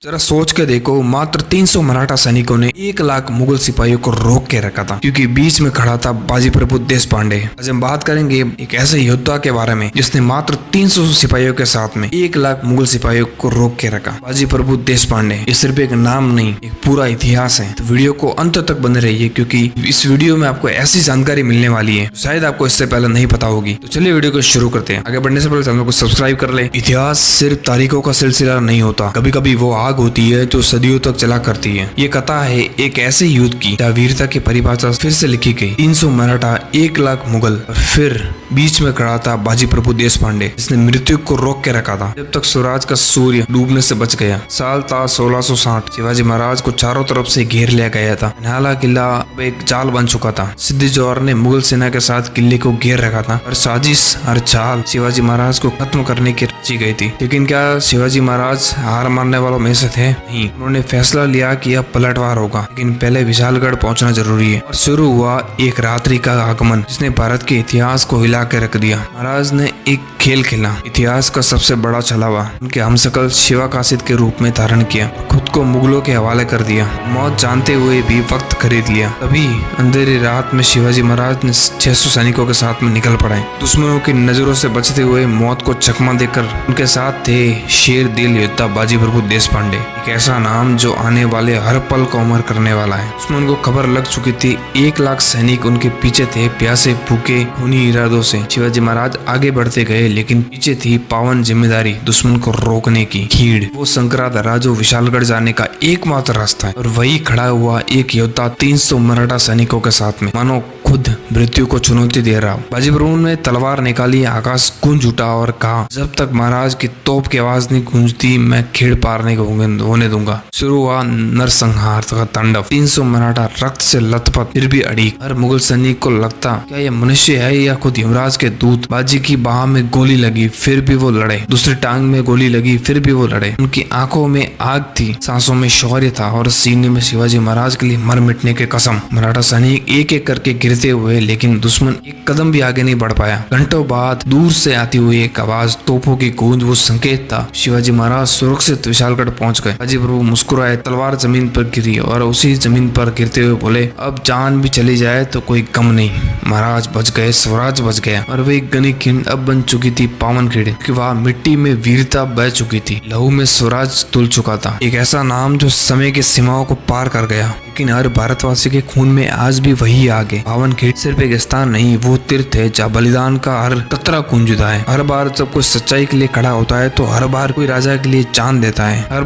जरा सोच के देखो, मात्र 300 मराठा सैनिकों ने 1 लाख मुगल सिपाहियों को रोक के रखा था, क्योंकि बीच में खड़ा था बाजी प्रभु देशपांडे। आज हम बात करेंगे एक ऐसे योद्धा के बारे में जिसने मात्र 300 सिपाहियों के साथ में 1 लाख मुगल सिपाहियों को रोक के रखा। बाजी प्रभु देशपांडे ये सिर्फ एक नाम नहीं, एक पूरा इतिहास है। तो वीडियो को अंत तक बने रहिए, क्योंकि इस वीडियो में आपको ऐसी जानकारी मिलने वाली है शायद आपको इससे पहले नहीं पता होगी। तो चलिए वीडियो को शुरू करते हैं। आगे बढ़ने से पहले चैनल को सब्सक्राइब कर ले। इतिहास सिर्फ तारीखों का सिलसिला नहीं होता, कभी कभी वो आग होती है जो सदियों तक चला करती है। ये कथा है एक ऐसे युद्ध की जहाँ वीरता की परिभाषा फिर से लिखी गई। 300 मराठा, 1 लाख मुगल और फिर बीच में खड़ा था बाजी प्रभु देशपांडे, जिसने मृत्यु को रोक के रखा था जब तक स्वराज का सूर्य डूबने से बच गया। साल था 1660। शिवाजी महाराज को चारों तरफ से घेर लिया गया था। नाला किला अब एक जाल बन चुका था। सिद्दी जोहर ने मुगल सेना के साथ किले को घेर रखा था। हर साजिश, हर चाल शिवाजी महाराज को खत्म करने की रची गई थी। लेकिन क्या शिवाजी महाराज हार मानने वालों में से थे? नहीं, उन्होंने फैसला लिया कि अब पलटवार होगा, लेकिन पहले विशालगढ़ पहुंचना जरूरी है। और शुरू हुआ एक रात्रि का आगमन जिसने भारत के इतिहास को हिला के रख दिया। महाराज ने एक खेल खेला, इतिहास का सबसे बड़ा छलावा उनके हमशक्ल शिवा कासिद के रूप में धारण किया, खुद को मुगलों के हवाले कर दिया। मौत जानते हुए भी वक्त खरीद लिया। तभी अंधेरी रात में शिवाजी महाराज ने 600 सैनिकों के साथ में निकल पड़े। दुश्मनों की नजरों से बचते हुए मौत को चकमा देकर उनके साथ थे शेर दिल योद्धा बाजी प्रभु देशपांडे, एक ऐसा नाम जो आने वाले हर पल को अमर करने वाला है। दुश्मन को खबर लग चुकी थी। 1 लाख सैनिक उनके पीछे थे, प्यासे, भूखे, खूनी इरादों से। शिवाजी महाराज आगे बढ़ते गए, लेकिन पीछे थी पावन जिम्मेदारी, दुश्मन को रोकने की। खीड़, वो संकराधारा जो विशालगढ़ जाने का एकमात्र रास्ता है। और वही खड़ा हुआ एक योद्धा 300 मराठा सैनिकों के साथ में, मानो खुद मृत्यु को चुनौती दे रहा। बाजी प्रभु ने तलवार निकाली, आकाश गूंज उठा और कहा, जब तक महाराज की तोप की आवाज नहीं गूंजती मैं खेड़ पार नहीं होने दूंगा। शुरू हुआ नरसंहार का तांडव। 300 मराठा रक्त से लथपथ, फिर भी अड़ीग। हर मुगल सैनिक को लगता, क्या ये मनुष्य है या खुद यमराज के दूत? बाजी की बाह में गोली लगी, फिर भी वो लड़े। दूसरी टांग में गोली लगी, फिर भी वो लड़े। उनकी आंखों में आग थी, सांसों में शौर्य था और सीने में शिवाजी महाराज के लिए मर मिटने के कसम। मराठा सैनिक एक एक करके गिरते हुए, लेकिन दुश्मन एक कदम भी आगे नहीं बढ़ पाया। घंटों बाद दूर से आती हुई एक आवाज, तोपों की गूंज, वो संकेत था। शिवाजी महाराज सुरक्षित विशालगढ़ पहुंच गए। बाजी प्रभु मुस्कुराए, तलवार जमीन पर गिरी और उसी जमीन पर गिरते हुए बोले, अब जान भी चली जाए तो कोई गम नहीं। महाराज बच गए, स्वराज बच गया। और वह गनी खिंड अब बन चुकी थी पावन खिंड, कि वह मिट्टी में वीरता बह चुकी थी, लहू में स्वराज तुल चुका था। एक ऐसा नाम जो समय की सीमाओं को पार कर गया, लेकिन हर भारतवासी के खून में आज भी वही आगे। पावन खिंड सिर्फ एक स्थान नहीं, वो तीर्थ है जहाँ बलिदान का हर कतरा गूंजता है। हर बार जब कोई सच्चाई के लिए खड़ा होता है तो हर बार कोई राजा के लिए जान देता है। हर